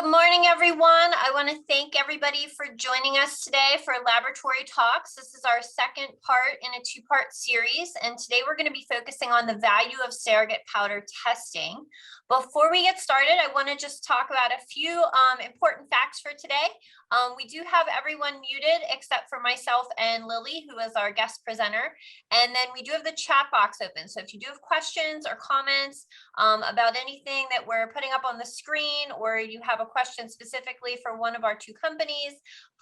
Good morning, everyone. I want to thank everybody for joining us today for Laboratory Talks. This is our second part in a two-part series, and today we're going to be focusing on the value of surrogate powder testing. Before we get started, I want to just talk about a few important facts for today. We do have everyone muted except for myself and Lily, who is our guest presenter. And then we do have the chat box open. So if you do have questions or comments about anything that we're putting up on the screen, or you have a question specifically for one of our two companies,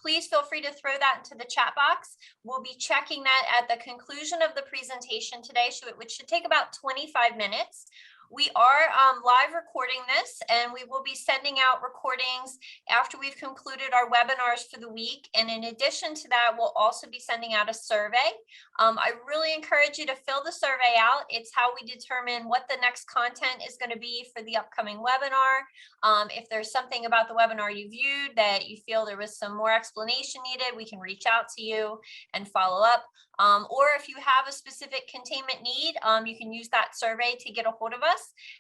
please feel free to throw that into the chat box. We'll be checking that at the conclusion of the presentation today, which should take about 25 minutes. We are live recording this, and we will be sending out recordings after we've concluded our webinars for the week. And in addition to that, we'll also be sending out a survey. I really encourage you to fill the survey out. It's how we determine what the next content is going to be for the upcoming webinar. If there's something about the webinar you viewed that you feel there was some more explanation needed, we can reach out to you and follow up. Or if you have a specific containment need, you can use that survey to get a hold of us,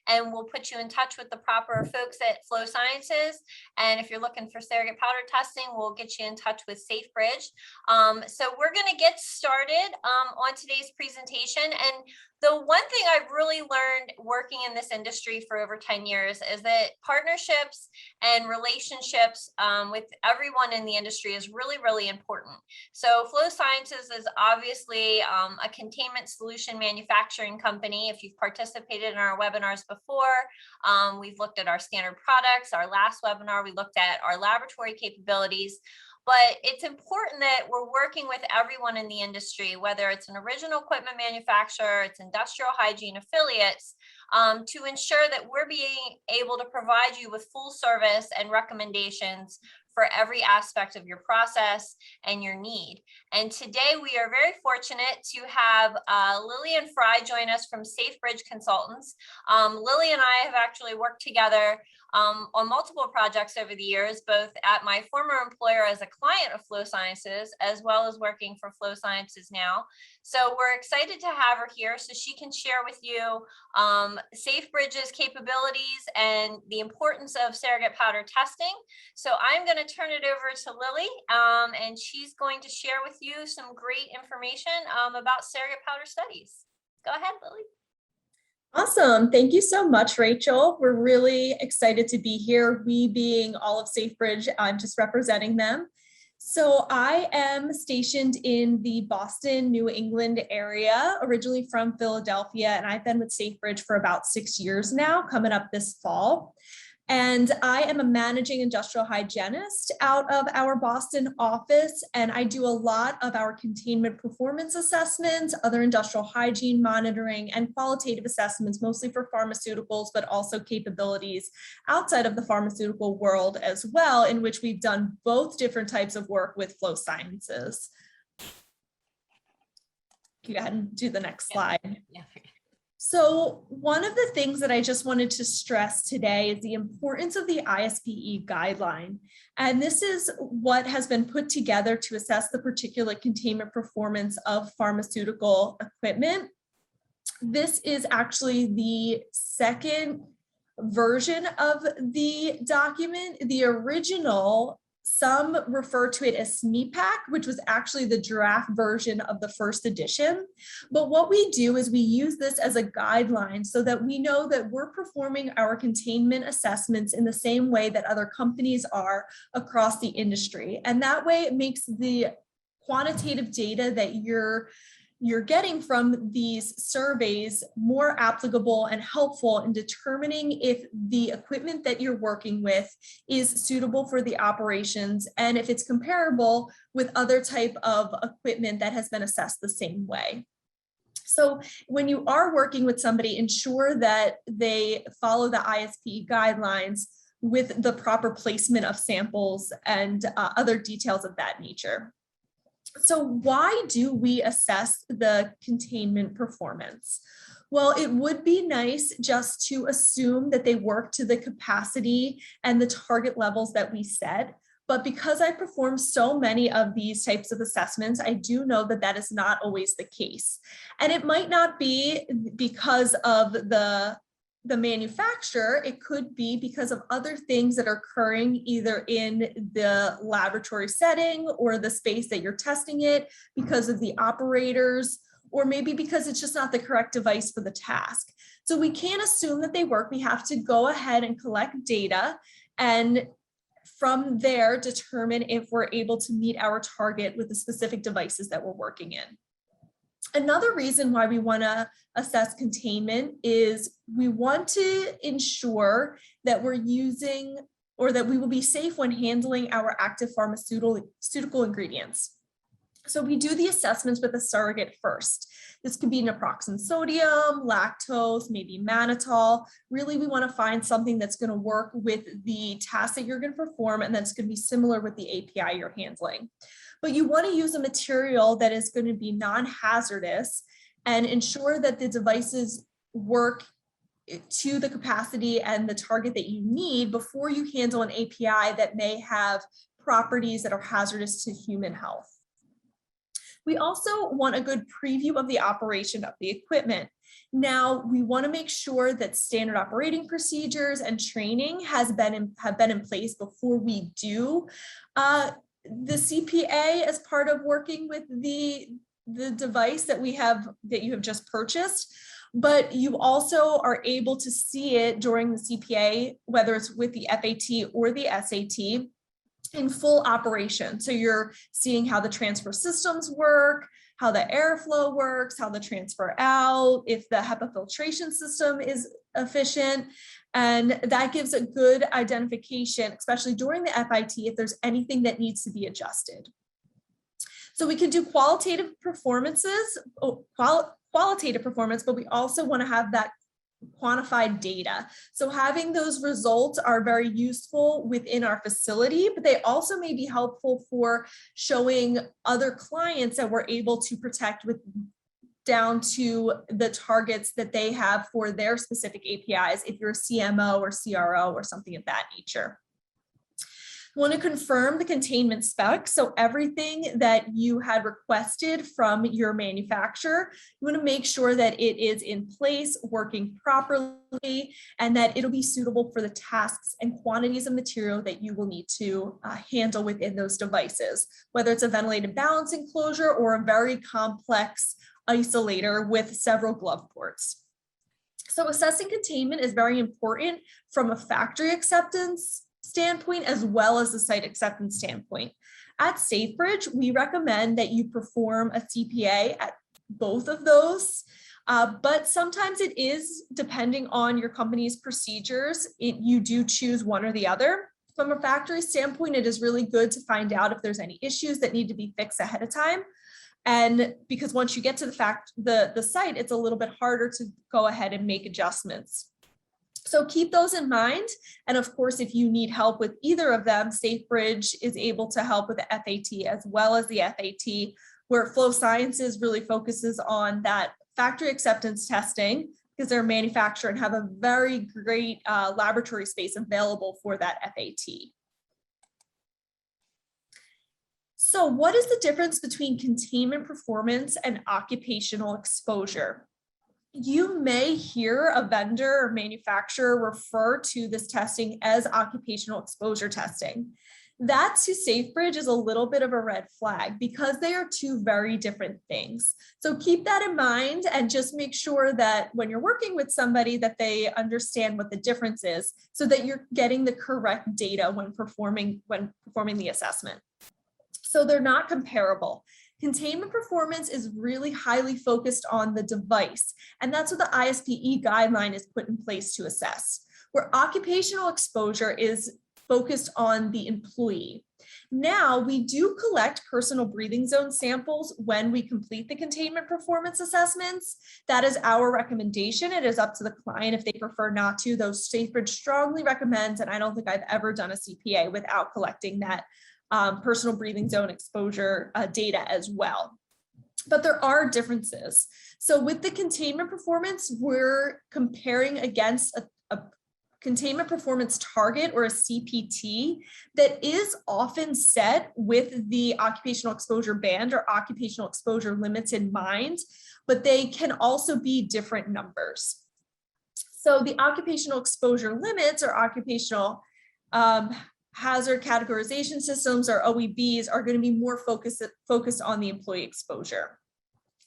and we'll put you in touch with the proper folks at Flow Sciences. And if you're looking for surrogate powder testing, we'll get you in touch with SafeBridge. So we're going to get started on today's presentation. And the one thing I've really learned working in this industry for over 10 years is that partnerships and relationships with everyone in the industry is really, really important. So Flow Sciences is obviously a containment solution manufacturing company. If you've participated in our webinars before, we've looked at our standard products. Our last webinar, we looked at our laboratory capabilities. But it's important that we're working with everyone in the industry, whether it's an original equipment manufacturer, it's industrial hygiene affiliates, to ensure that we're being able to provide you with full service and recommendations for every aspect of your process and your need. And today we are very fortunate to have Lillian Fry join us from SafeBridge Consultants. Lily and I have actually worked together on multiple projects over the years, both at my former employer as a client of Flow Sciences, as well as working for Flow Sciences now. So we're excited to have her here so she can share with you SafeBridge's capabilities and the importance of surrogate powder testing. So I'm going to turn it over to Lily, and she's going to share with you some great information about surrogate powder studies. Go ahead, Lily. Awesome. Thank you so much, Rachel. We're really excited to be here. We being all of SafeBridge, I'm just representing them. So I am stationed in the Boston, New England area, originally from Philadelphia, and I've been with SafeBridge for about 6 years now, coming up this fall. And I am a managing industrial hygienist out of our Boston office, and I do a lot of our containment performance assessments, other industrial hygiene monitoring, and qualitative assessments, mostly for pharmaceuticals, but also capabilities outside of the pharmaceutical world as well, in which we've done both different types of work with Flow Sciences. Go ahead and do the next slide. Yeah. So one of the things that I just wanted to stress today is the importance of the ISPE guideline. And this is what has been put together to assess the particulate containment performance of pharmaceutical equipment. This is actually the second version of the document. The original, some refer to it as SMEPAC, which was actually the draft version of the first edition. But what we do is we use this as a guideline so that we know that we're performing our containment assessments in the same way that other companies are across the industry. And that way it makes the quantitative data that you're getting from these surveys more applicable and helpful in determining if the equipment that you're working with is suitable for the operations and if it's comparable with other type of equipment that has been assessed the same way. So when you are working with somebody, ensure that they follow the ISPE guidelines with the proper placement of samples and other details of that nature. So why do we assess the containment performance? Well, it would be nice just to assume that they work to the capacity and the target levels that we set. But because I perform so many of these types of assessments, I do know that that is not always the case. And it might not be because of the the manufacturer, it could be because of other things that are occurring either in the laboratory setting or the space that you're testing it, because of the operators, or maybe because it's just not the correct device for the task. So we can't assume that they work. We have to go ahead and collect data, and from there determine if we're able to meet our target with the specific devices that we're working in. Another reason why we want to assess containment is we want to ensure that we're using, or that we will be safe when handling our active pharmaceutical ingredients. So we do the assessments with a surrogate first. This could be naproxen sodium, lactose, maybe mannitol. Really, we want to find something that's going to work with the task that you're going to perform, and that's going to be similar with the API you're handling. But you want to use a material that is going to be non-hazardous and ensure that the devices work to the capacity and the target that you need before you handle an API that may have properties that are hazardous to human health. We also want a good preview of the operation of the equipment. Now, we want to make sure that standard operating procedures and training have been in place before we do the CPA as part of working with the device that you have just purchased. But you also are able to see it during the CPA, whether it's with the FAT or the SAT, in full operation. So you're seeing how the transfer systems work, how the airflow works, how the transfer out, if the HEPA filtration system is efficient. And that gives a good identification, especially during the FIT, if there's anything that needs to be adjusted. So we can do qualitative performance, but we also want to have that quantified data. So having those results are very useful within our facility, but they also may be helpful for showing other clients that we're able to protect with down to the targets that they have for their specific APIs, if you're a CMO or CRO or something of that nature. We want to confirm the containment specs. So everything that you had requested from your manufacturer, you want to make sure that it is in place, working properly, and that it'll be suitable for the tasks and quantities of material that you will need to handle within those devices, whether it's a ventilated balance enclosure or a very complex isolator with several glove ports. So assessing containment is very important from a factory acceptance standpoint as well as the site acceptance standpoint. At SafeBridge, we recommend that you perform a CPA at both of those, but sometimes it is depending on your company's procedures. You do choose one or the other. From a factory standpoint, it is really good to find out if there's any issues that need to be fixed ahead of time. And because once you get to the site, it's a little bit harder to go ahead and make adjustments. So keep those in mind. And of course, if you need help with either of them, SafeBridge is able to help with the FAT as well as the FAT, where Flow Sciences really focuses on that factory acceptance testing because they're a manufacturer and have a very great laboratory space available for that FAT. So what is the difference between containment performance and occupational exposure? You may hear a vendor or manufacturer refer to this testing as occupational exposure testing. That to SafeBridge is a little bit of a red flag because they are two very different things. So keep that in mind and just make sure that when you're working with somebody that they understand what the difference is so that you're getting the correct data when performing the assessment. So they're not comparable. Containment performance is really highly focused on the device, and that's what the ISPE guideline is put in place to assess, where occupational exposure is focused on the employee. Now, we do collect personal breathing zone samples when we complete the containment performance assessments. That is our recommendation. It is up to the client if they prefer not to, though SafeBridge strongly recommends, and I don't think I've ever done a CPA without collecting that personal breathing zone exposure data as well. But there are differences. So with the containment performance, we're comparing against a containment performance target or a CPT that is often set with the occupational exposure band or occupational exposure limits in mind, but they can also be different numbers. So the occupational exposure limits or occupational hazard categorization systems, or OEBs, are going to be more focused on the employee exposure.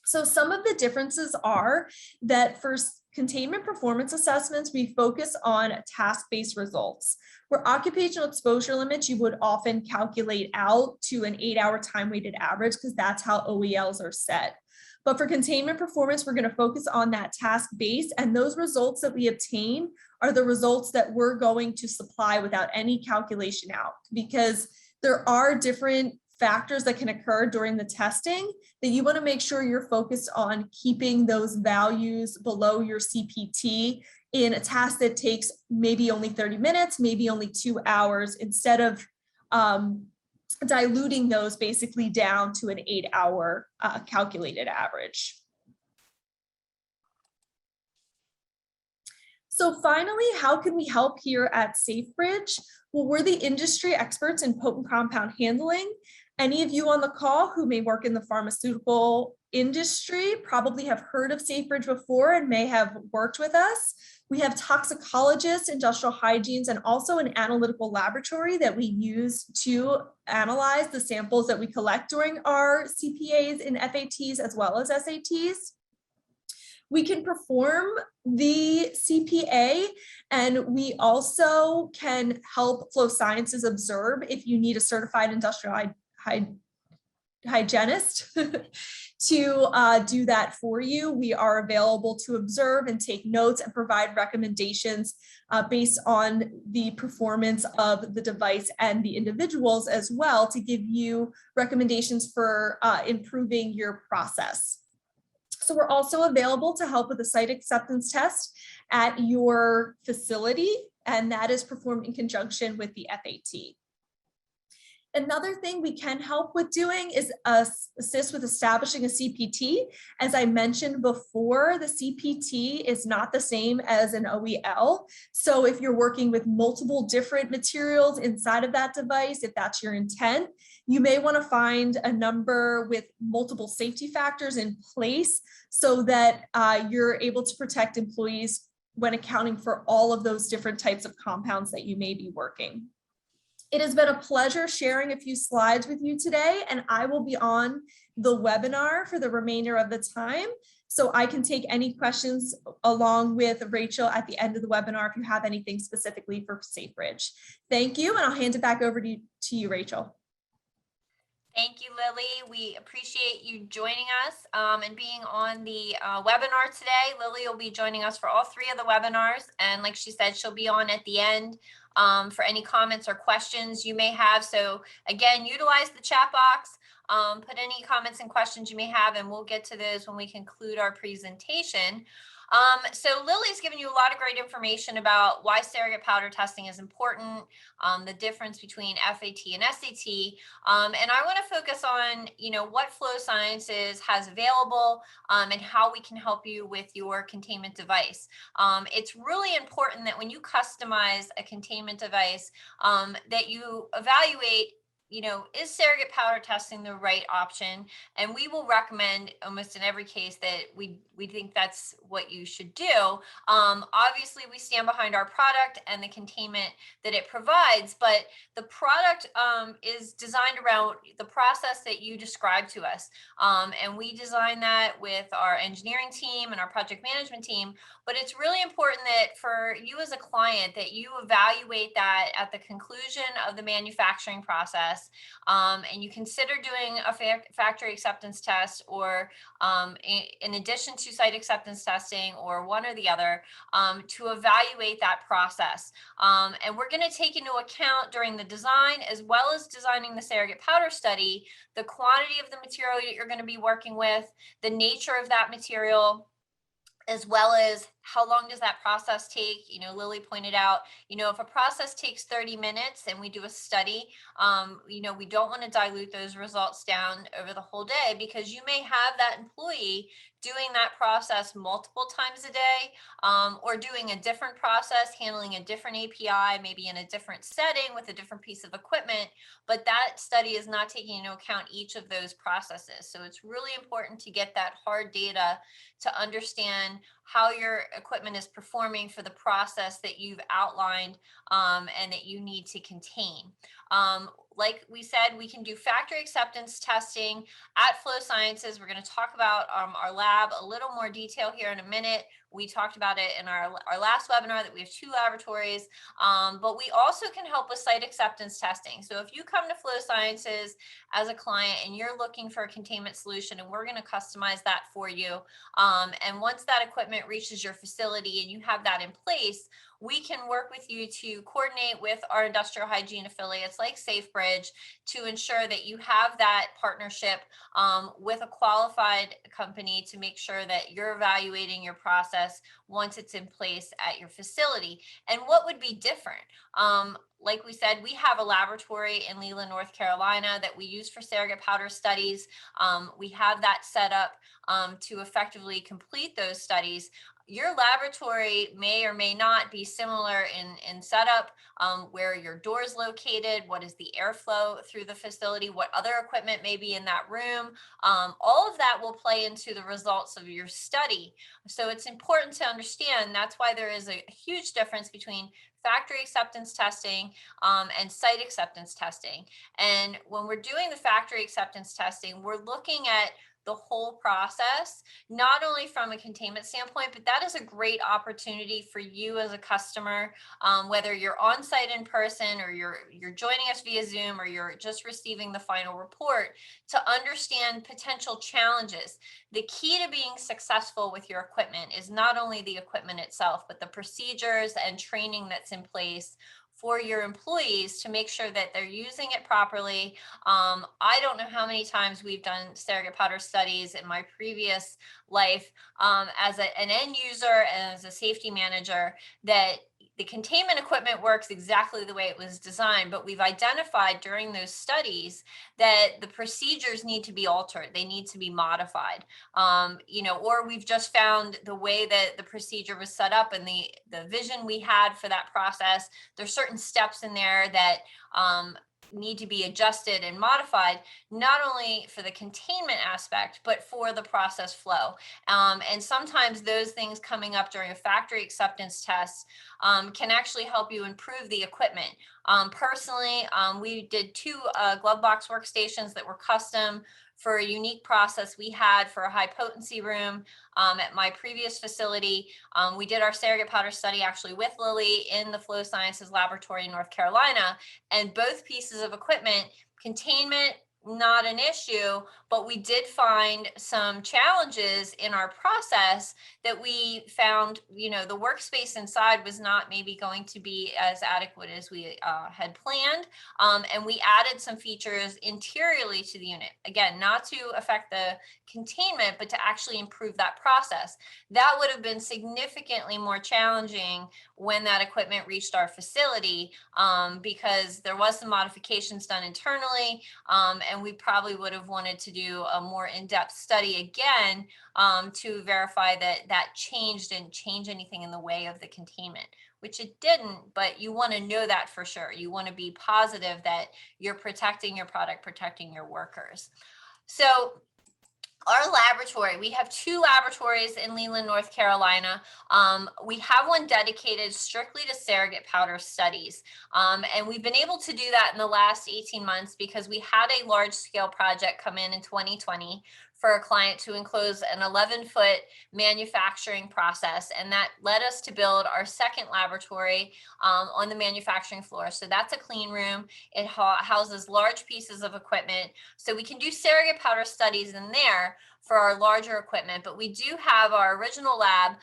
So some of the differences are that for containment performance assessments, we focus on task-based results. For occupational exposure limits, you would often calculate out to an 8-hour time-weighted average because that's how OELs are set. But for containment performance, we're going to focus on that task base, and those results that we obtain are the results that we're going to supply without any calculation out, because there are different factors that can occur during the testing that you want to make sure you're focused on keeping those values below your CPT in a task that takes maybe only 30 minutes, maybe only 2 hours, instead of diluting those basically down to an 8-hour calculated average. So finally, how can we help here at SafeBridge? Well, we're the industry experts in potent compound handling. Any of you on the call who may work in the pharmaceutical industry probably have heard of SafeBridge before and may have worked with us. We have toxicologists, industrial hygienes, and also an analytical laboratory that we use to analyze the samples that we collect during our CPAs and FATs as well as SATs. We can perform the CPA, and we also can help flow sciences observe if you need a certified industrial hygienist to do that for you. We are available to observe and take notes and provide recommendations based on the performance of the device and the individuals as well, to give you recommendations for improving your process. So we're also available to help with the site acceptance test at your facility, and that is performed in conjunction with the FAT. Another thing we can help with doing is assist with establishing a CPT. As I mentioned before, the CPT is not the same as an OEL. So if you're working with multiple different materials inside of that device, if that's your intent, you may want to find a number with multiple safety factors in place so that you're able to protect employees when accounting for all of those different types of compounds that you may be working. It has been a pleasure sharing a few slides with you today, and I will be on the webinar for the remainder of the time, so I can take any questions along with Rachel at the end of the webinar if you have anything specifically for SafeBridge. Thank you, and I'll hand it back over to you, Rachel. Thank you, Lily. We appreciate you joining us and being on the webinar today. Lily will be joining us for all 3 of the webinars, and like she said, she'll be on at the end for any comments or questions you may have. So again, utilize the chat box, put any comments and questions you may have, and we'll get to those when we conclude our presentation. So Lily's given you a lot of great information about why surrogate powder testing is important, the difference between FAT and SAT, and I want to focus on, what Flow Sciences has available and how we can help you with your containment device. It's really important that when you customize a containment device, that you evaluate, is surrogate powder testing the right option? And we will recommend almost in every case that we think that's what you should do. Obviously, we stand behind our product and the containment that it provides, but the product is designed around the process that you described to us. And we design that with our engineering team and our project management team. But it's really important that for you as a client that you evaluate that at the conclusion of the manufacturing process, and you consider doing a factory acceptance test, or in addition to site acceptance testing, or one or the other, to evaluate that process. And we're going to take into account during the design, as well as designing the surrogate powder study, the quantity of the material that you're going to be working with, the nature of that material, as well as how long does that process take? Lily pointed out, if a process takes 30 minutes and we do a study, we don't want to dilute those results down over the whole day, because you may have that employee doing that process multiple times a day, or doing a different process, handling a different API, maybe in a different setting with a different piece of equipment, but that study is not taking into account each of those processes. So it's really important to get that hard data to understand how your equipment is performing for the process that you've outlined and that you need to contain. Like we said, we can do factory acceptance testing at Flow Sciences. We're going to talk about our lab a little more detail here in a minute. We talked about it in our last webinar that we have 2 laboratories, but we also can help with site acceptance testing. So if you come to Flow Sciences as a client and you're looking for a containment solution, and we're going to customize that for you, and once that equipment reaches your facility and you have that in place, we can work with you to coordinate with our industrial hygiene affiliates like SafeBridge to ensure that you have that partnership with a qualified company to make sure that you're evaluating your process once it's in place at your facility. And what would be different? Like we said, we have a laboratory in Leland, North Carolina that we use for surrogate powder studies. We have that set up to effectively complete those studies. Your laboratory may or may not be similar in setup, where your door is located, what is the airflow through the facility, what other equipment may be in that room. All of that will play into the results of your study. So it's important to understand that's why there is a huge difference between factory acceptance testing and site acceptance testing. And when we're doing the factory acceptance testing, we're looking at the whole process, not only from a containment standpoint, but that is a great opportunity for you as a customer, whether you're on site in person or you're joining us via Zoom or you're just receiving the final report, to understand potential challenges. The key to being successful with your equipment is not only the equipment itself, but the procedures and training that's in place for your employees to make sure that they're using it properly. I don't know how many times we've done surrogate powder studies in my previous life as an end user and as a safety manager, that the containment equipment works exactly the way it was designed, but we've identified during those studies that the procedures need to be altered. They need to be modified, or we've just found the way that the procedure was set up and the vision we had for that process. There's certain steps in there that need to be adjusted and modified, not only for the containment aspect, but for the process flow. And sometimes those things coming up during a factory acceptance test can actually help you improve the equipment. Personally, we did 2 glove box workstations that were custom for a unique process we had for a high potency room at my previous facility. We did our surrogate powder study actually with Lily in the Flow Sciences laboratory in North Carolina, and both pieces of equipment, containment, not an issue, but we did find some challenges in our process that we found, the workspace inside was not maybe going to be as adequate as we had planned. And we added some features interiorly to the unit. Again, not to affect the containment, but to actually improve that process. That would have been significantly more challenging when that equipment reached our facility because there was some modifications done internally. And we probably would have wanted to do a more in-depth study again to verify that that didn't change anything in the way of the containment, which it didn't, but you want to know that for sure. You want to be positive that you're protecting your product, protecting your workers. So our laboratory, we have 2 laboratories in Leland, North Carolina. We have one dedicated strictly to surrogate powder studies. And we've been able to do that in the last 18 months because we had a large scale project come in 2020 for a client to enclose an 11-foot manufacturing process. And that led us to build our second laboratory on the manufacturing floor. So that's a clean room. It houses large pieces of equipment. So we can do surrogate powder studies in there for our larger equipment, but we do have our original lab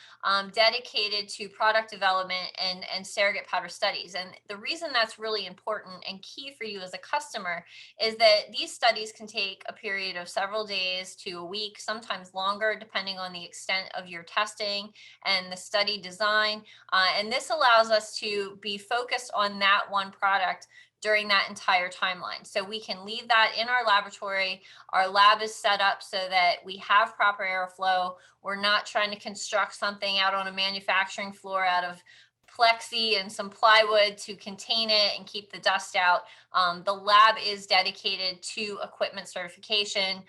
dedicated to product development and surrogate powder studies. And the reason that's really important and key for you as a customer is that these studies can take a period of several days to a week, sometimes longer, depending on the extent of your testing and the study design. And this allows us to be focused on that one product during that entire timeline. So we can leave that in our laboratory. Our lab is set up so that we have proper airflow. We're not trying to construct something out on a manufacturing floor out of plexi and some plywood to contain it and keep the dust out. The lab is dedicated to equipment certification.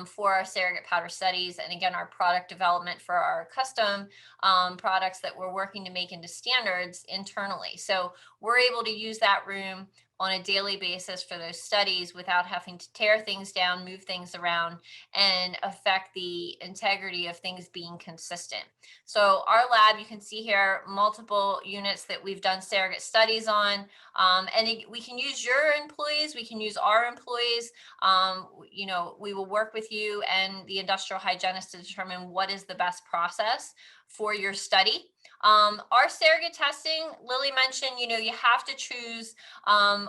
for our surrogate powder studies. And again, our product development for our custom products that we're working to make into standards internally. So we're able to use that room on a daily basis for those studies without having to tear things down, move things around, and affect the integrity of things being consistent. So our lab, you can see here, multiple units that we've done surrogate studies on, we can use your employees, we can use our employees. You know, we will work with you and the industrial hygienist to determine what is the best process for your study. Our surrogate testing, Lily mentioned, you know, you have to choose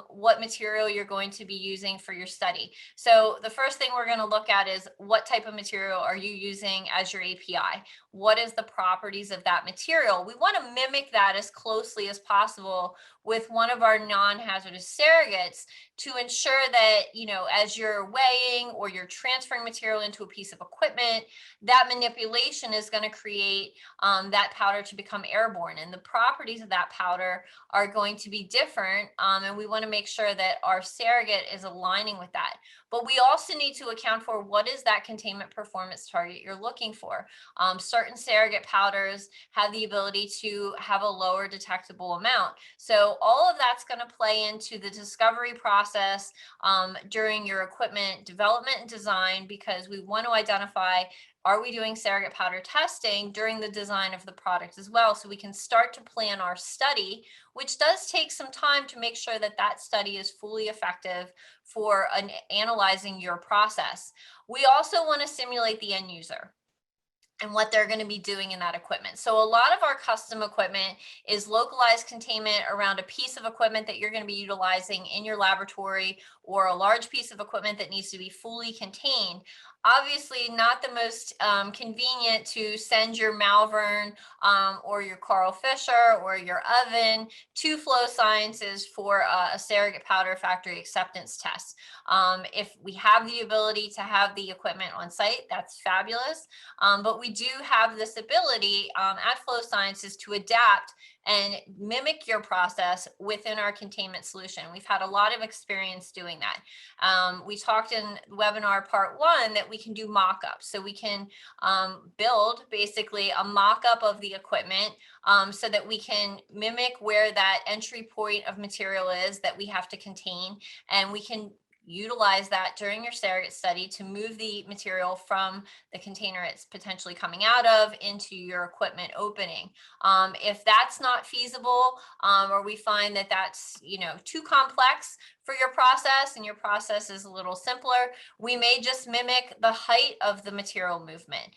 what material you're going to be using for your study. So the first thing we're going to look at is what type of material are you using as your API? What is the properties of that material? We want to mimic that as closely as possible with one of our non-hazardous surrogates to ensure that, you know, as you're weighing or you're transferring material into a piece of equipment, that manipulation is going to create that powder to become airborne, and the properties of that powder are going to be different, and we want to make sure that our surrogate is aligning with that. But we also need to account for what is that containment performance target you're looking for. Certain surrogate powders have the ability to have a lower detectable amount. So all of that's going to play into the discovery process during your equipment development and design, because we want to identify, are we doing surrogate powder testing during the design of the product as well, so we can start to plan our study, which does take some time to make sure that that study is fully effective for analyzing your process. We also want to simulate the end user and what they're going to be doing in that equipment. So a lot of our custom equipment is localized containment around a piece of equipment that you're going to be utilizing in your laboratory, or a large piece of equipment that needs to be fully contained. Obviously not the most convenient to send your Malvern or your Carl Fisher or your oven to Flow Sciences for a surrogate powder factory acceptance test. If we have the ability to have the equipment on site, that's fabulous. But we do have this ability at Flow Sciences to adapt and mimic your process within our containment solution. We've had a lot of experience doing that. We talked in webinar part 1 that we can do mock-ups. So we can build basically a mock-up of the equipment so that we can mimic where that entry point of material is that we have to contain, and we can utilize that during your surrogate study to move the material from the container it's potentially coming out of into your equipment opening. If that's not feasible, or we find that that's, you know, too complex for your process and your process is a little simpler, we may just mimic the height of the material movement.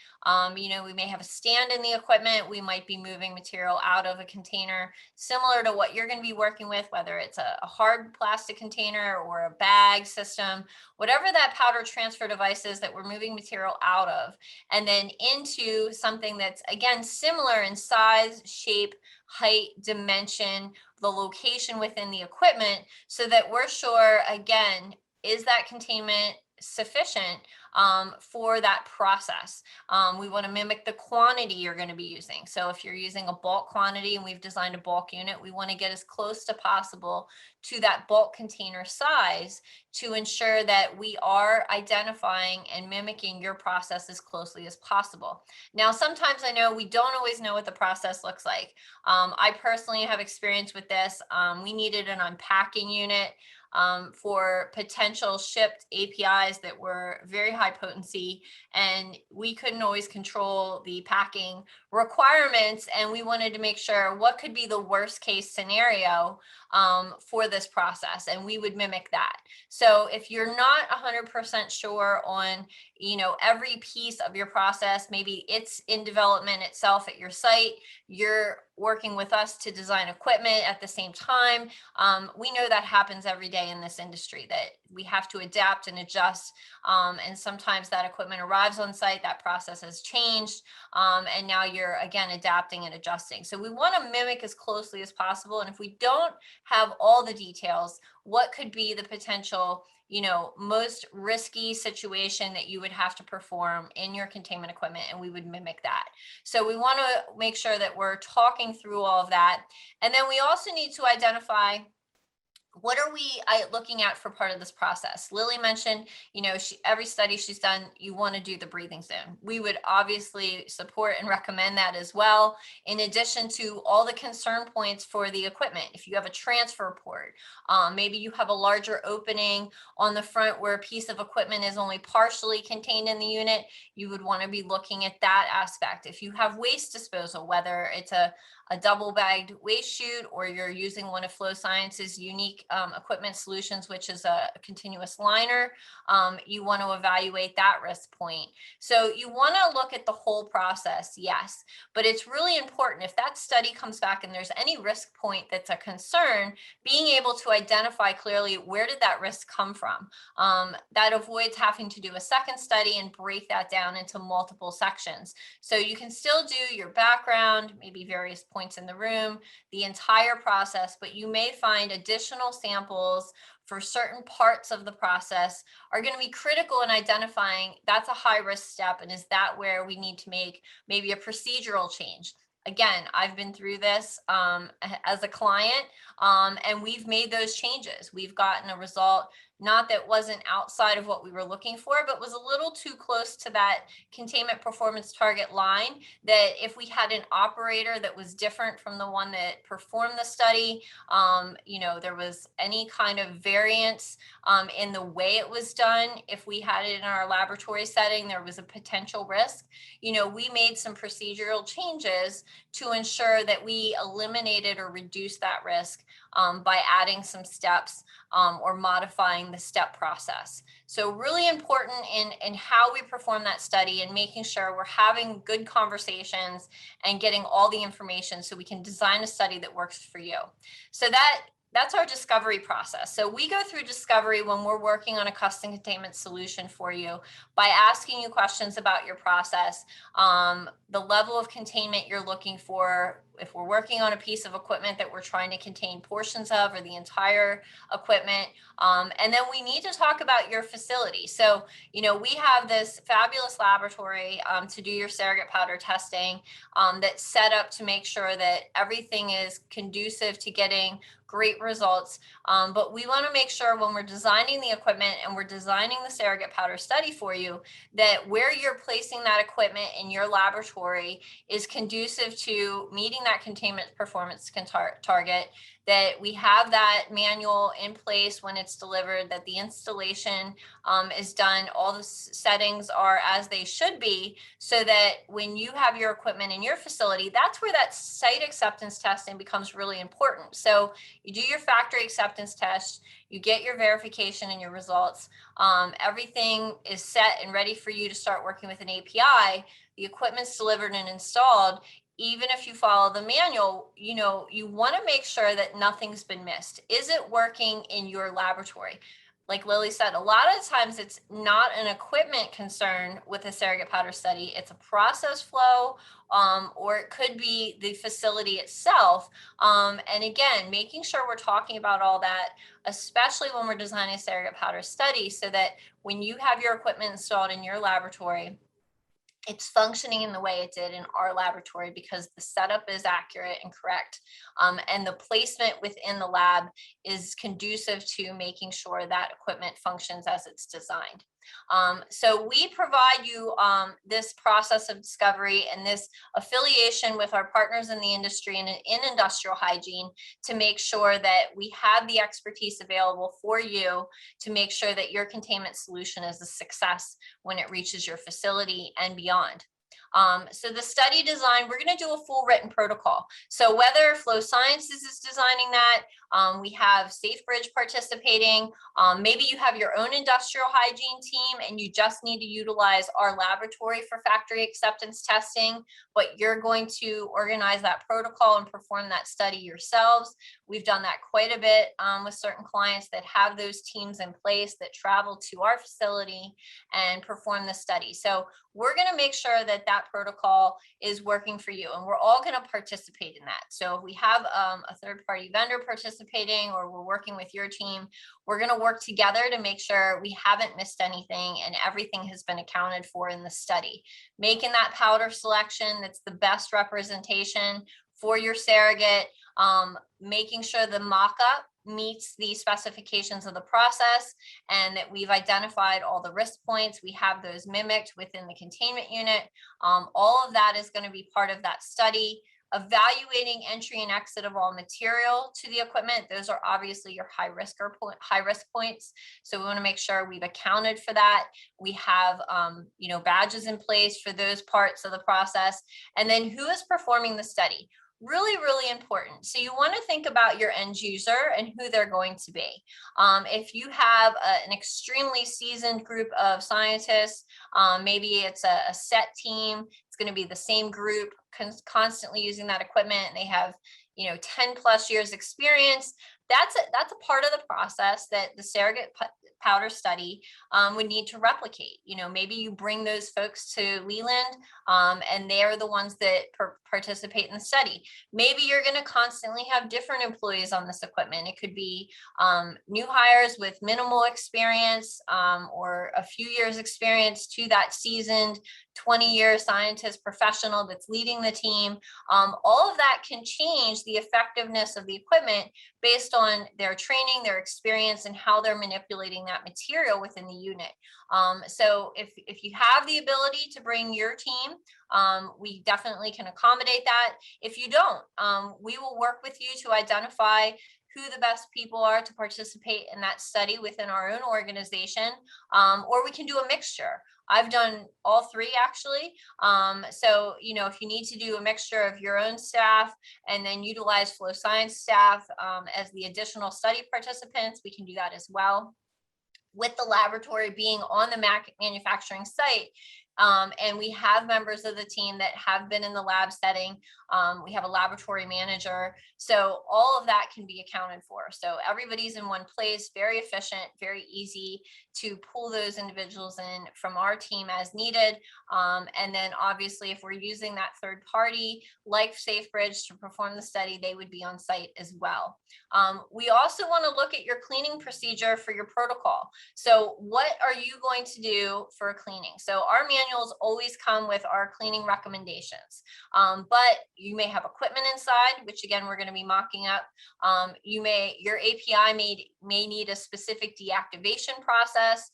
You know, we may have a stand in the equipment, we might be moving material out of a container similar to what you're going to be working with, whether it's a hard plastic container or a bag system, whatever that powder transfer device is that we're moving material out of, and then into something that's, again, similar in size, shape, height, dimension, the location within the equipment, so that we're sure, again, is that containment sufficient for that process. We want to mimic the quantity you're going to be using. So if you're using a bulk quantity and we've designed a bulk unit, we want to get as close to possible to that bulk container size to ensure that we are identifying and mimicking your process as closely as possible. Now, sometimes I know we don't always know what the process looks like. I personally have experience with this. We needed an unpacking unit for potential shipped APIs that were very high potency, and we couldn't always control the packing requirements, and we wanted to make sure what could be the worst case scenario for this process, and we would mimic that. So if you're not 100% sure on, you know, every piece of your process, maybe it's in development itself at your site, you're working with us to design equipment at the same time. We know that happens every day in this industry, that we have to adapt and adjust. And sometimes that equipment arrives on site, that process has changed, and now you're, again, adapting and adjusting. So we want to mimic as closely as possible. And if we don't have all the details, what could be the potential, you know, most risky situation that you would have to perform in your containment equipment, and we would mimic that. So we want to make sure that we're talking through all of that. And then we also need to identify what are we looking at for part of this process? Lily mentioned, every study she's done, you want to do the breathing zone. We would obviously support and recommend that as well. In addition to all the concern points for the equipment, if you have a transfer port, maybe you have a larger opening on the front where a piece of equipment is only partially contained in the unit, you would want to be looking at that aspect. If you have waste disposal, whether it's a double bagged waste chute, or you're using one of Flow Science's unique equipment solutions, which is a continuous liner, you want to evaluate that risk point. So you want to look at the whole process, yes, but it's really important if that study comes back and there's any risk point that's a concern, being able to identify clearly where did that risk come from. That avoids having to do a second study and break that down into multiple sections. So you can still do your background, maybe various points in the room, the entire process, but you may find additional samples for certain parts of the process are going to be critical in identifying that's a high risk step, and is that where we need to make maybe a procedural change. Again, I've been through this as a client, and we've made those changes. We've gotten a result not that wasn't outside of what we were looking for, but was a little too close to that containment performance target line, that if we had an operator that was different from the one that performed the study, there was any kind of variance in the way it was done, if we had it in our laboratory setting, there was a potential risk. We made some procedural changes to ensure that we eliminated or reduced that risk by adding some steps or modifying the step process. So really important in how we perform that study, and making sure we're having good conversations and getting all the information so we can design a study that works for you. So that's our discovery process. So we go through discovery when we're working on a custom containment solution for you by asking you questions about your process, the level of containment you're looking for, if we're working on a piece of equipment that we're trying to contain portions of or the entire equipment. And then we need to talk about your facility. So, we have this fabulous laboratory to do your surrogate powder testing that's set up to make sure that everything is conducive to getting great results. But we want to make sure when we're designing the equipment and we're designing the surrogate powder study for you, that where you're placing that equipment in your laboratory is conducive to meeting that containment performance target, that we have that manual in place when it's delivered, that the installation is done, all the settings are as they should be, so that when you have your equipment in your facility, that's where that site acceptance testing becomes really important. So you do your factory acceptance test, you get your verification and your results, everything is set and ready for you to start working with an API, the equipment's delivered and installed. Even if you follow the manual, you want to make sure that nothing's been missed. Is it working in your laboratory? Like Lily said, a lot of times it's not an equipment concern with a surrogate powder study. It's a process flow, or it could be the facility itself. And again, making sure we're talking about all that, especially when we're designing a surrogate powder study, so that when you have your equipment installed in your laboratory, it's functioning in the way it did in our laboratory, because the setup is accurate and correct. And the placement within the lab is conducive to making sure that equipment functions as it's designed. So we provide you this process of discovery and this affiliation with our partners in the industry and in industrial hygiene to make sure that we have the expertise available for you to make sure that your containment solution is a success when it reaches your facility and beyond. So the study design, we're going to do a full written protocol. So whether Flow Sciences is designing that, we have SafeBridge participating, maybe you have your own industrial hygiene team and you just need to utilize our laboratory for factory acceptance testing, but you're going to organize that protocol and perform that study yourselves. We've done that quite a bit with certain clients that have those teams in place that travel to our facility and perform the study. So we're going to make sure that that protocol is working for you, and we're all going to participate in that. So if we have a third-party vendor participating, or we're working with your team, we're going to work together to make sure we haven't missed anything and everything has been accounted for in the study. Making that powder selection that's the best representation for your surrogate, making sure the mock-up meets the specifications of the process and that we've identified all the risk points. We have those mimicked within the containment unit. All of that is going to be part of that study. Evaluating entry and exit of all material to the equipment. Those are obviously your high risk points. So we want to make sure we've accounted for that. We have, badges in place for those parts of the process. And then who is performing the study? Really, really important. So you want to think about your end user and who they're going to be. If you have an extremely seasoned group of scientists, maybe it's a set team, it's going to be the same group constantly using that equipment, and they have 10 plus years experience. That's a part of the process that the surrogate powder study would need to replicate. Maybe you bring those folks to Leland and they're the ones that participate in the study. Maybe you're going to constantly have different employees on this equipment. It could be new hires with minimal experience or a few years experience to that seasoned 20-year scientist professional that's leading the team. All of that can change the effectiveness of the equipment based on their training, their experience, and how they're manipulating that material within the unit. So if you have the ability to bring your team, we definitely can accommodate that. If you don't, we will work with you to identify who the best people are to participate in that study within our own organization, or we can do a mixture. I've done all three actually. So, if you need to do a mixture of your own staff and then utilize flow science staff as the additional study participants, we can do that as well. With the laboratory being on the manufacturing site, and we have members of the team that have been in the lab setting. We have a laboratory manager. So all of that can be accounted for. So everybody's in one place, very efficient, very easy to pull those individuals in from our team as needed. And then obviously, if we're using that third party like SafeBridge to perform the study, they would be on site as well. We also want to look at your cleaning procedure for your protocol. So what are you going to do for cleaning? So our manuals always come with our cleaning recommendations, but you may have equipment inside, which again, we're going to be mocking up. Your API may need a specific deactivation process.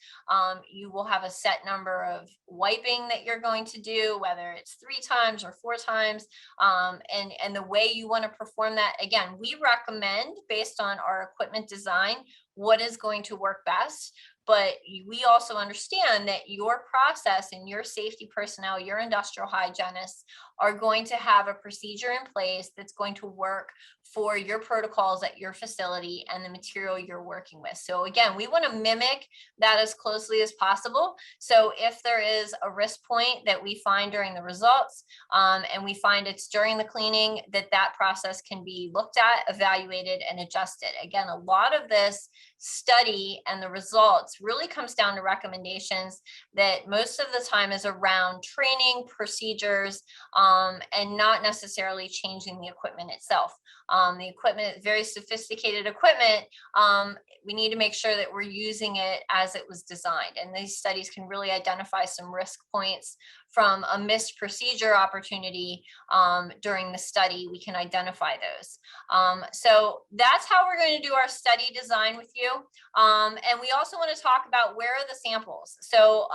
You will have a set number of wiping that you're going to do, whether it's 3 times or 4 times. And the way you want to perform that, again, we recommend based on our equipment design, what is going to work best. But we also understand that your process and your safety personnel, your industrial hygienists are going to have a procedure in place that's going to work for your protocols at your facility and the material you're working with. So again, we want to mimic that as closely as possible. So if there is a risk point that we find during the results and we find it's during the cleaning, that process can be looked at, evaluated, and adjusted. Again, a lot of this study and the results really comes down to recommendations that most of the time is around training, procedures, and not necessarily changing the equipment itself. The equipment is very sophisticated equipment. We need to make sure that we're using it as it was designed. And these studies can really identify some risk points from a missed procedure opportunity during the study. We can identify those. So that's how we're going to do our study design with you. And we also want to talk about where are the samples. So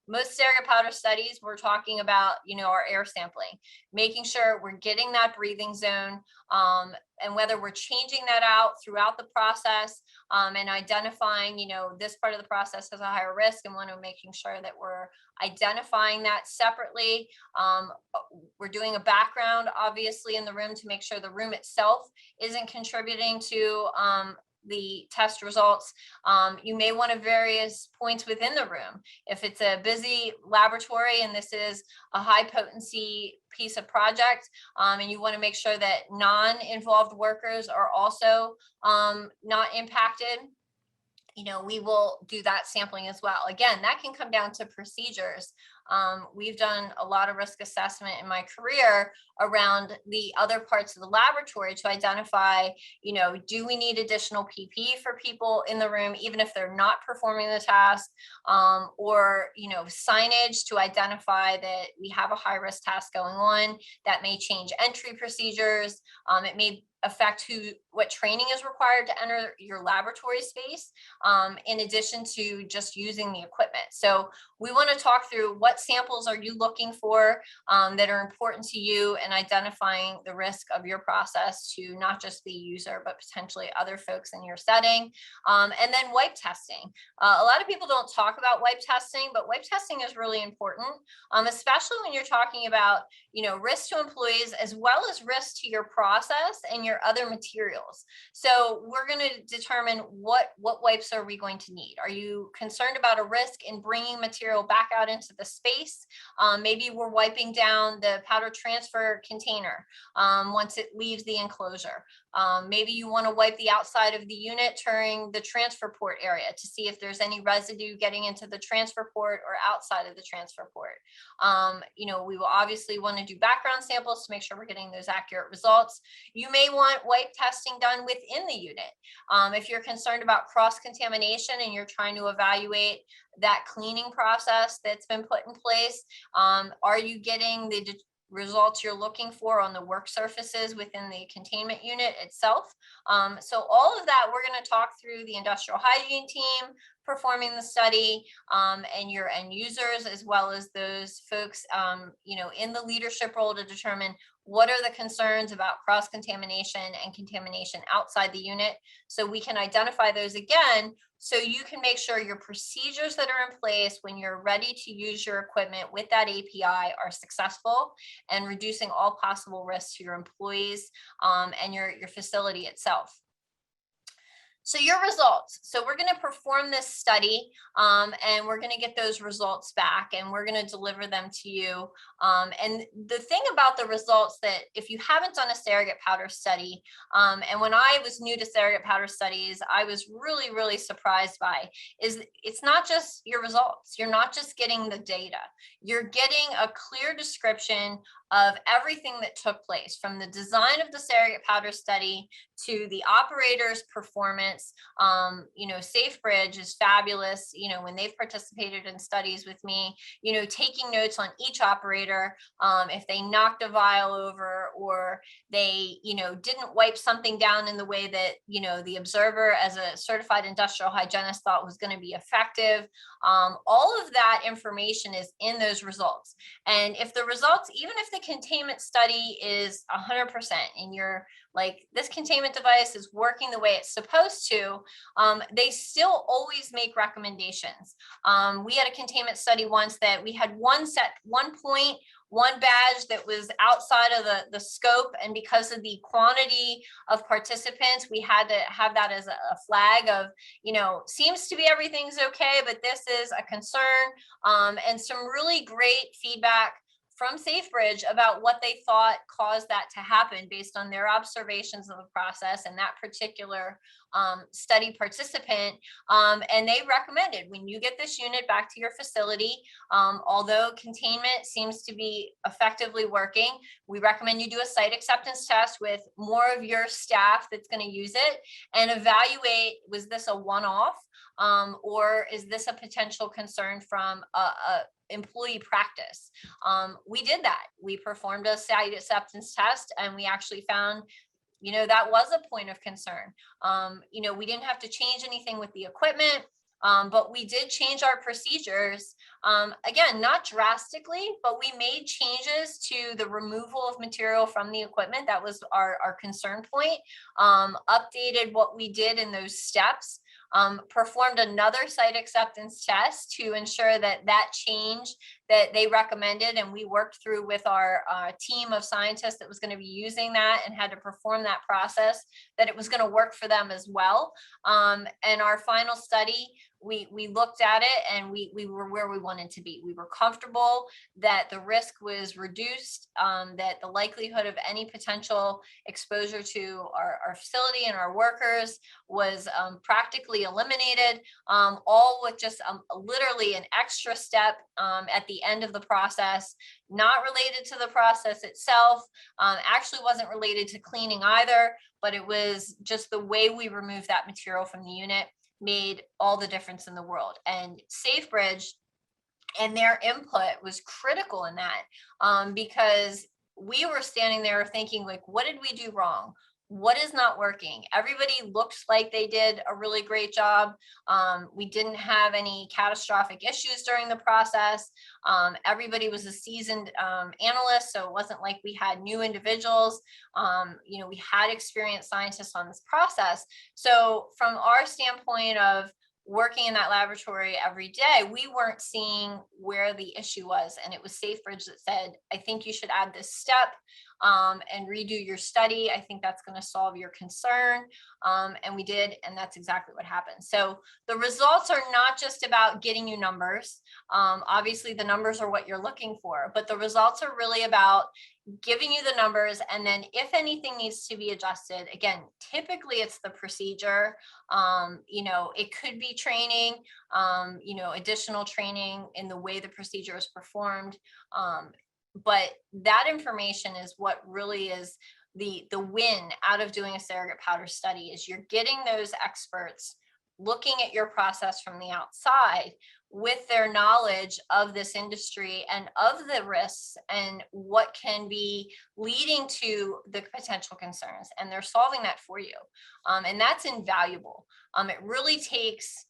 most surrogate powder studies, we're talking about, our air sampling, making sure we're getting that breathing zone, and whether we're changing that out throughout the process and identifying, this part of the process has a higher risk, and making sure that we're identifying that separately. We're doing a background, obviously, in the room to make sure the room itself isn't contributing to the test results. You may want to various points within the room. If it's a busy laboratory and this is a high potency piece of project, and you want to make sure that non-involved workers are also not impacted, we will do that sampling as well. Again, that can come down to procedures. We've done a lot of risk assessment in my career around the other parts of the laboratory to identify, do we need additional PPE for people in the room, even if they're not performing the task, or, signage to identify that we have a high risk task going on that may change entry procedures. It may affect what training is required to enter your laboratory space, in addition to just using the equipment. So we want to talk through what samples are you looking for that are important to you, and identifying the risk of your process to not just the user, but potentially other folks in your setting. And then wipe testing. A lot of people don't talk about wipe testing, but wipe testing is really important, especially when you're talking about, risk to employees as well as risk to your process and your other materials. So we're going to determine what wipes are we going to need. Are you concerned about a risk in bringing material back out into the space? Maybe we're wiping down the powder transfer container once it leaves the enclosure. Maybe you want to wipe the outside of the unit during the transfer port area to see if there's any residue getting into the transfer port or outside of the transfer port. We will obviously want to do background samples to make sure we're getting those accurate results. You may want wipe testing done within the unit. If you're concerned about cross-contamination and you're trying to evaluate that cleaning process that's been put in place, are you getting the results you're looking for on the work surfaces within the containment unit itself? So all of that, we're going to talk through the industrial hygiene team performing the study, and your end users, as well as those folks, in the leadership role, to determine what are the concerns about cross-contamination and contamination outside the unit, so we can identify those again, so you can make sure your procedures that are in place when you're ready to use your equipment with that API are successful and reducing all possible risks to your employees and your facility itself. So your results. So we're going to perform this study, and we're going to get those results back, and we're going to deliver them to you. And the thing about the results, that if you haven't done a surrogate powder study, and when I was new to surrogate powder studies, I was really, really surprised by, is it's not just your results. You're not just getting the data. You're getting a clear description of everything that took place, from the design of the surrogate powder study to the operator's performance. SafeBridge is fabulous, when they've participated in studies with me, taking notes on each operator, if they knocked a vial over, or they, didn't wipe something down in the way that, the observer as a certified industrial hygienist thought was going to be effective. All of that information is in those results. And if the results, even if the containment study is 100% and you're like, this containment device is working the way it's supposed to, they still always make recommendations. We had a containment study once that we had one point, one badge that was outside of the scope, and because of the quantity of participants, we had to have that as a flag of, seems to be everything's okay, but this is a concern, and some really great feedback from SafeBridge about what they thought caused that to happen based on their observations of the process and that particular study participant. And they recommended, when you get this unit back to your facility, although containment seems to be effectively working, we recommend you do a site acceptance test with more of your staff that's going to use it, and evaluate, was this a one-off, or is this a potential concern from a employee practice? We did that. We performed a site acceptance test, and we actually found, that was a point of concern. We didn't have to change anything with the equipment, but we did change our procedures. Again, not drastically, but we made changes to the removal of material from the equipment. That was our concern point. Updated what we did in those steps. Performed another site acceptance test to ensure that that change that they recommended, and we worked through with our team of scientists that was going to be using that and had to perform that process, that it was going to work for them as well. And our final study, we looked at it, and we were where we wanted to be. We were comfortable that the risk was reduced, that the likelihood of any potential exposure to our facility and our workers was practically eliminated, all with just literally an extra step at the end of the process, not related to the process itself, actually wasn't related to cleaning either, but it was just the way we removed that material from the unit made all the difference in the world. And SafeBridge and their input was critical in that, because we were standing there thinking, like, what did we do wrong? what is not working? Everybody looked like they did a really great job. We didn't have any catastrophic issues during the process. Everybody was a seasoned analyst, so it wasn't like we had new individuals. We had experienced scientists on this process. So from our standpoint of working in that laboratory every day, we weren't seeing where the issue was. And it was SafeBridge that said, I think you should add this step and redo your study. I think that's going to solve your concern. And we did, and that's exactly what happened. So the results are not just about getting you numbers. Obviously, the numbers are what you're looking for, but the results are really about giving you the numbers, and then if anything needs to be adjusted, again, typically it's the procedure. It could be training, additional training in the way the procedure is performed. But that information is what really is the win out of doing a surrogate powder study, is you're getting those experts looking at your process from the outside with their knowledge of this industry and of the risks and what can be leading to the potential concerns, and they're solving that for you. And that's invaluable. It really takes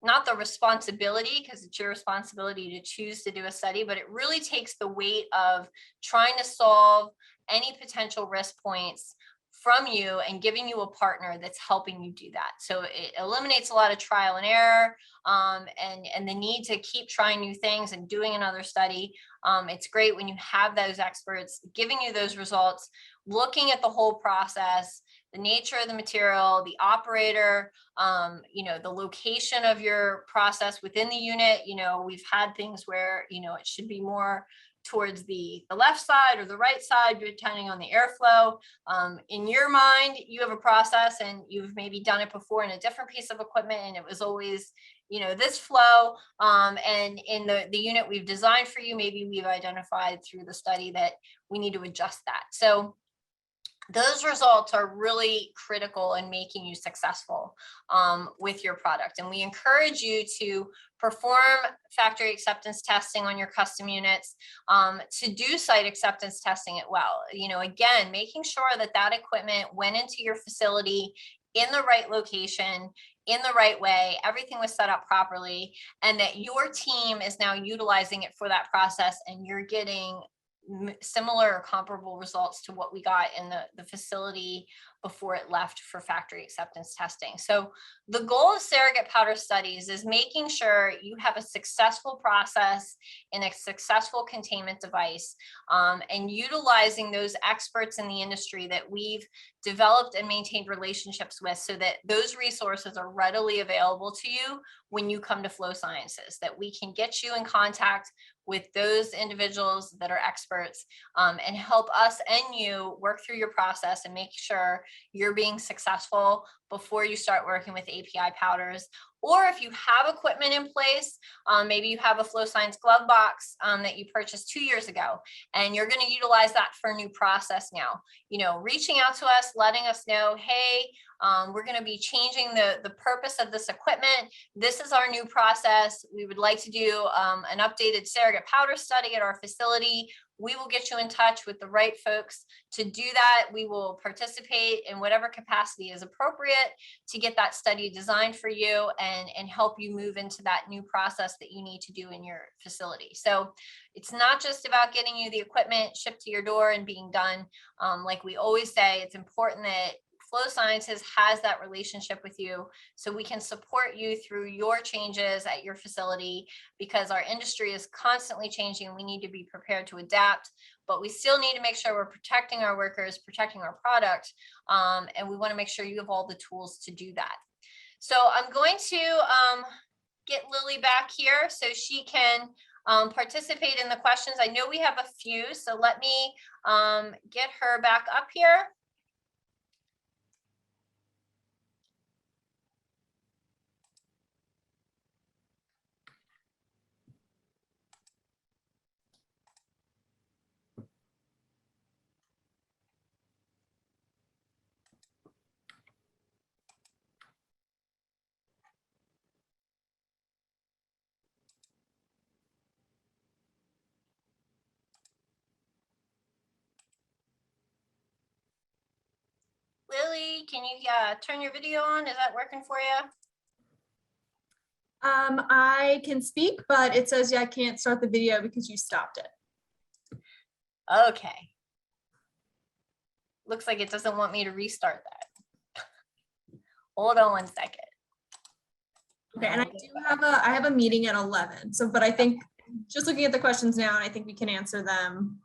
not the responsibility, because it's your responsibility to choose to do a study, but it really takes the weight of trying to solve any potential risk points from you and giving you a partner that's helping you do that. So it eliminates a lot of trial and error, and the need to keep trying new things and doing another study. It's great when you have those experts giving you those results, looking at the whole process, the nature of the material, the operator, the location of your process within the unit. We've had things where, it should be more towards the left side or the right side, depending on the airflow. In your mind, you have a process and you've maybe done it before in a different piece of equipment, and it was always, this flow. And in the unit we've designed for you, maybe we've identified through the study that we need to adjust that. So those results are really critical in making you successful with your product. And we encourage you to perform factory acceptance testing on your custom units, to do site acceptance testing as well. Again, making sure that that equipment went into your facility in the right location, in the right way, everything was set up properly, and that your team is now utilizing it for that process, and you're getting similar or comparable results to what we got in the facility before it left for factory acceptance testing. So the goal of surrogate powder studies is making sure you have a successful process in a successful containment device, and utilizing those experts in the industry that we've developed and maintained relationships with, so that those resources are readily available to you when you come to Flow Sciences, that we can get you in contact with those individuals that are experts, and help us and you work through your process and make sure you're being successful before you start working with API powders. Or if you have equipment in place, maybe you have a Flow Science glove box that you purchased 2 years ago, and you're going to utilize that for a new process now. Reaching out to us, letting us know, hey, we're going to be changing the purpose of this equipment. This is our new process. We would like to do an updated surrogate powder study at our facility. We will get you in touch with the right folks to do that. We will participate in whatever capacity is appropriate to get that study designed for you and help you move into that new process that you need to do in your facility. So it's not just about getting you the equipment shipped to your door and being done. Like we always say, it's important that Flow Sciences has that relationship with you, so we can support you through your changes at your facility, because our industry is constantly changing. We need to be prepared to adapt, but we still need to make sure we're protecting our workers, protecting our product, and we want to make sure you have all the tools to do that. So I'm going to get Lily back here so she can participate in the questions. I know we have a few, so let me get her back up here. Lily, can you turn your video on? Is that working for you? I can speak, but it says I can't start the video because you stopped it. Okay. Looks like it doesn't want me to restart that. Hold on one second. Okay, and I have a meeting at 11. So, but I think just looking at the questions now, and I think we can answer them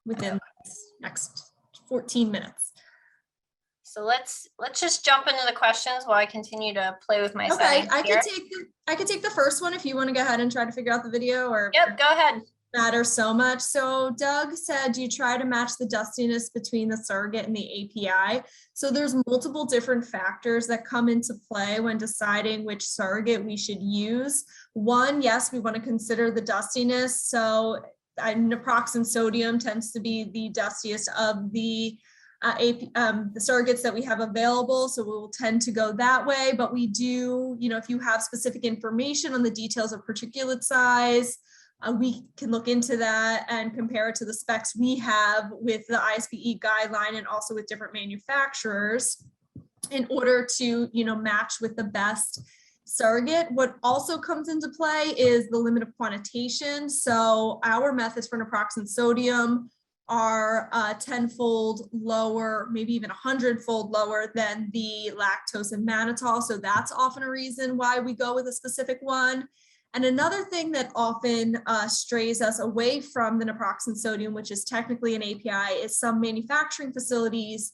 within the next 14 minutes. So let's just jump into the questions while I continue to play with my Okay, settings here. I could take the first one if you want to go ahead and try to figure out the video, or yep, go ahead. Matters so much. So Doug said, do you try to match the dustiness between the surrogate and the API? So there's multiple different factors that come into play when deciding which surrogate we should use. One, yes, we want to consider the dustiness. So naproxen sodium tends to be the dustiest of the surrogates that we have available. So we will tend to go that way, but we do, if you have specific information on the details of particulate size, we can look into that and compare it to the specs we have with the ISPE guideline and also with different manufacturers in order to, match with the best surrogate. What also comes into play is the limit of quantitation. So our methods for naproxen sodium are 10-fold lower, maybe even 100-fold lower than the lactose and mannitol. So that's often a reason why we go with a specific one. And another thing that often strays us away from the naproxen sodium, which is technically an API, is some manufacturing facilities.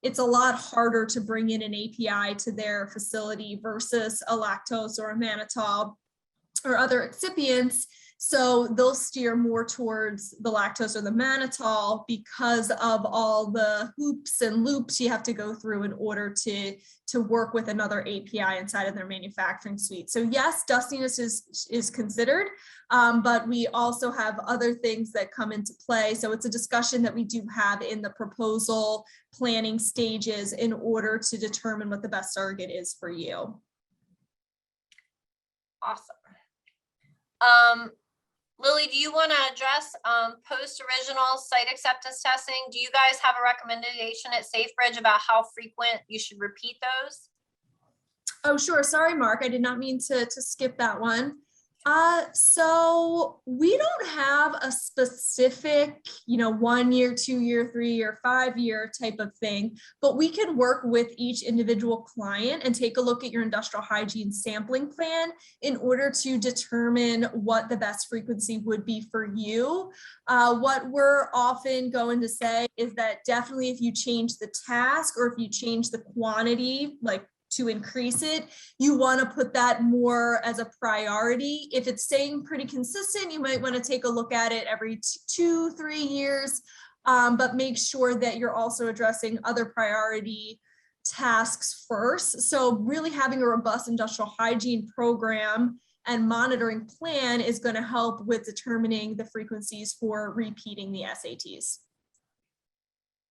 It's a lot harder to bring in an API to their facility versus a lactose or a mannitol or other excipients. So they'll steer more towards the lactose or the mannitol because of all the hoops and loops you have to go through in order to work with another API inside of their manufacturing suite. So yes, dustiness is considered, but we also have other things that come into play. So it's a discussion that we do have in the proposal planning stages in order to determine what the best surrogate is for you. Awesome. Lily, do you want to address post-original site acceptance testing? Do you guys have a recommendation at SafeBridge about how frequent you should repeat those? Oh, sure. Sorry, Mark. I did not mean to skip that one. So we don't have a specific, 1 year, 2 year, 3 year, 5 year type of thing, but we can work with each individual client and take a look at your industrial hygiene sampling plan in order to determine what the best frequency would be for you. What we're often going to say is that definitely if you change the task or if you change the quantity, like to increase it, you want to put that more as a priority. If it's staying pretty consistent, you might want to take a look at it every 2-3 years, but make sure that you're also addressing other priority tasks first. So really having a robust industrial hygiene program and monitoring plan is going to help with determining the frequencies for repeating the SATs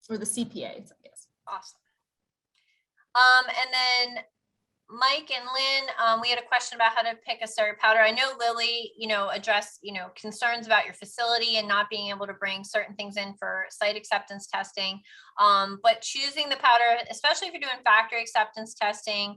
or the CPAs, I guess. Awesome. And then Mike and Lynn, we had a question about how to pick a surrogate powder. I know Lily, addressed, concerns about your facility and not being able to bring certain things in for site acceptance testing. But choosing the powder, especially if you're doing factory acceptance testing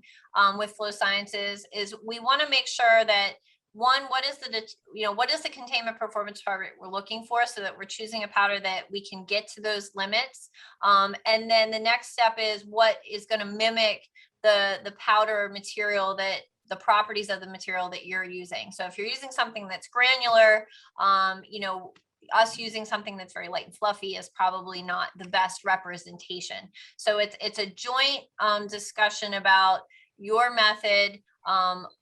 with Flow Sciences, is we want to make sure that one, what is the containment performance target we're looking for so that we're choosing a powder that we can get to those limits. And then the next step is what is going to mimic the powder material, that the properties of the material that you're using. So if you're using something that's granular, us using something that's very light and fluffy is probably not the best representation. So it's a joint discussion about your method,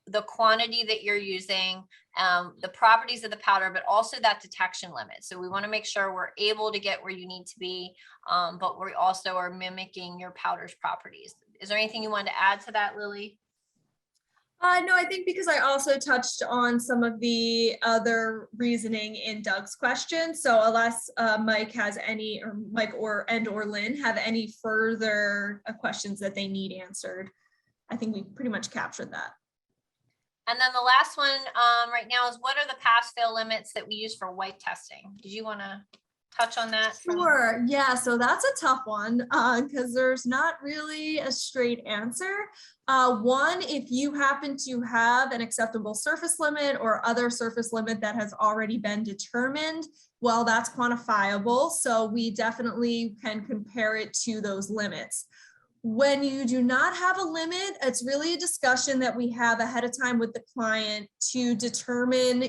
the quantity that you're using, the properties of the powder, but also that detection limit. So we want to make sure we're able to get where you need to be, but we also are mimicking your powder's properties. Is there anything you wanted to add to that, Lily? No, I think because I also touched on some of the other reasoning in Doug's question. So unless Mike has any, or Mike or Lynn have any further questions that they need answered, I think we pretty much captured that. And then the last one right now is, what are the pass-fail limits that we use for wipe testing? Did you want to touch on that? Sure. Yeah. So that's a tough one because there's not really a straight answer. One, if you happen to have an acceptable surface limit or other surface limit that has already been determined, well, that's quantifiable. So we definitely can compare it to those limits. When you do not have a limit, it's really a discussion that we have ahead of time with the client to determine,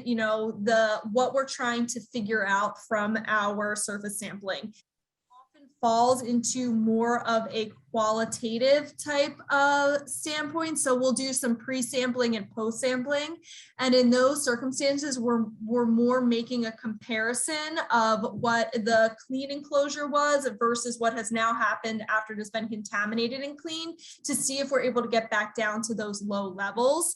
what we're trying to figure out from our surface sampling. Often falls into more of a qualitative type of standpoint. So we'll do some pre-sampling and post-sampling. And in those circumstances, we're more making a comparison of what the clean enclosure was versus what has now happened after it has been contaminated and clean to see if we're able to get back down to those low levels.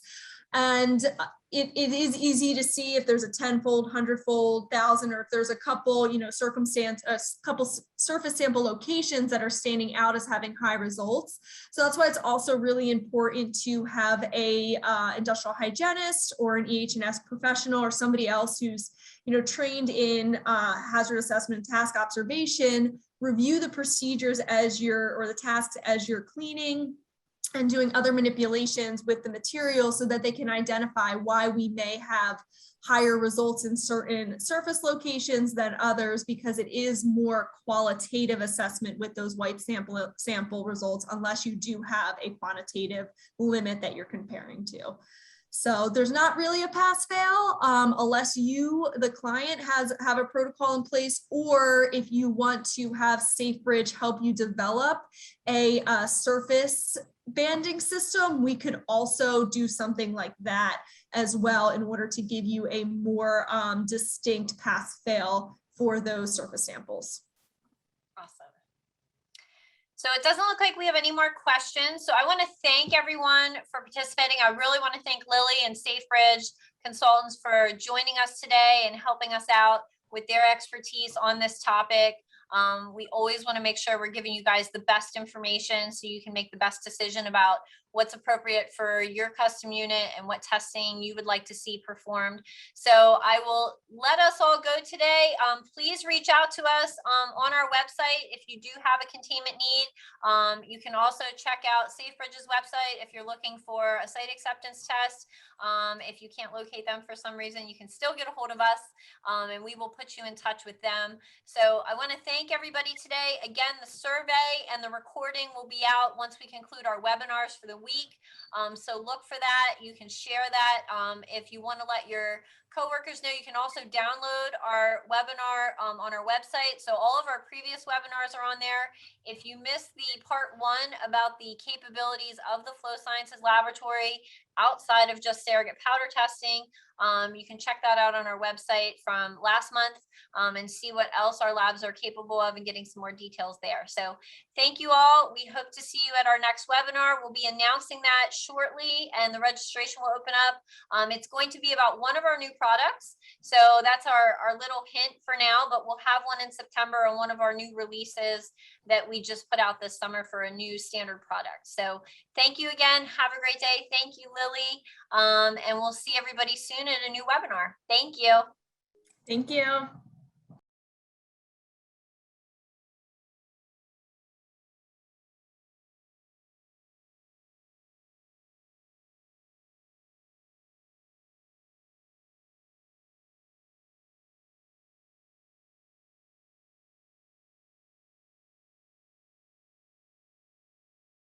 And it is easy to see if there's a 10-fold, 100-fold, 1,000, or if there's a couple, couple surface sample locations that are standing out as having high results. So that's why it's also really important to have a industrial hygienist or an EH&S professional or somebody else who's, trained in hazard assessment and task observation, review the procedures or the tasks as you're cleaning and doing other manipulations with the material so that they can identify why we may have higher results in certain surface locations than others, because it is more qualitative assessment with those white sample results, unless you do have a quantitative limit that you're comparing to. So there's not really a pass fail unless you, the client, have a protocol in place, or if you want to have SafeBridge help you develop a surface banding system, we could also do something like that as well in order to give you a more distinct pass fail for those surface samples. Awesome. So it doesn't look like we have any more questions. So I want to thank everyone for participating. I really want to thank Lily and SafeBridge consultants for joining us today and helping us out with their expertise on this topic. We always want to make sure we're giving you guys the best information so you can make the best decision about what's appropriate for your custom unit and what testing you would like to see performed. So I will let us all go today. Please reach out to us on our website if you do have a containment need. You can also check out SafeBridge's website if you're looking for a site acceptance test. If you can't locate them for some reason, you can still get a hold of us and we will put you in touch with them. So I want to thank everybody today. Again, the survey and the recording will be out once we conclude our webinars for the week. So look for that. You can share that. If you want to let your coworkers know, you can also download our webinar on our website. So all of our previous webinars are on there. If you missed the part 1 about the capabilities of the Flow Sciences Laboratory outside of just surrogate powder testing, you can check that out on our website from last month and see what else our labs are capable of and getting some more details there. So thank you all. We hope to see you at our next webinar. We'll be announcing that shortly and the registration will open up. It's going to be about one of our new products. So that's our little hint for now, but we'll have one in September on one of our new releases that we just put out this summer for a new standard product. So thank you again. Have a great day. Thank you, Lily. And we'll see everybody soon in a new webinar. Thank you. Thank you.